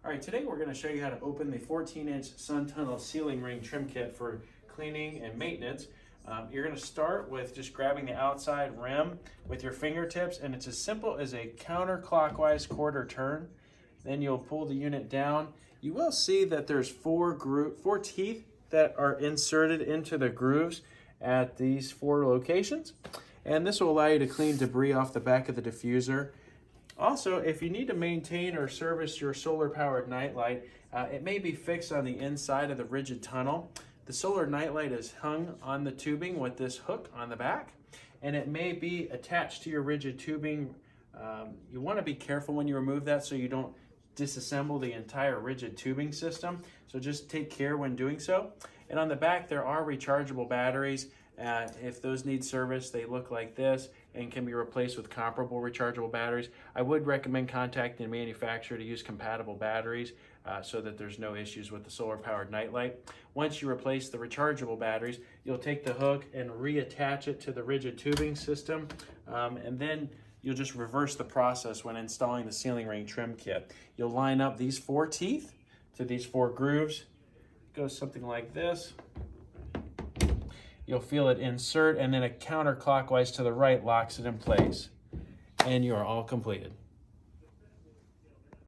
All right, today we're going to show you how to open the 14-inch sun tunnel ceiling ring trim kit for cleaning and maintenance. You're going to start with just grabbing the outside rim with your fingertips, and it's as simple as a counterclockwise quarter turn. Then you'll pull the unit down. You will see that there's four teeth that are inserted into the grooves at these 4 locations, and this will allow you to clean debris off the back of the diffuser. Also, if you need to maintain or service your solar-powered nightlight, it may be fixed on the inside of the rigid tunnel. The solar nightlight is hung on the tubing with this hook on the back, and it may be attached to your rigid tubing. You want to be careful when you remove that so you don't disassemble the entire rigid tubing system. So just take care when doing so. And on the back, there are rechargeable batteries. If those need service, they look like this and can be replaced with comparable rechargeable batteries. I would recommend contacting the manufacturer to use compatible batteries so that there's no issues with the solar-powered nightlight. Once you replace the rechargeable batteries, you'll take the hook and reattach it to the rigid tubing system, and then you'll just reverse the process when installing the ceiling ring trim kit. You'll line up these 4 teeth to these 4 grooves. It goes something like this. You'll feel it insert, and then a counterclockwise to the right locks it in place. And you are all completed.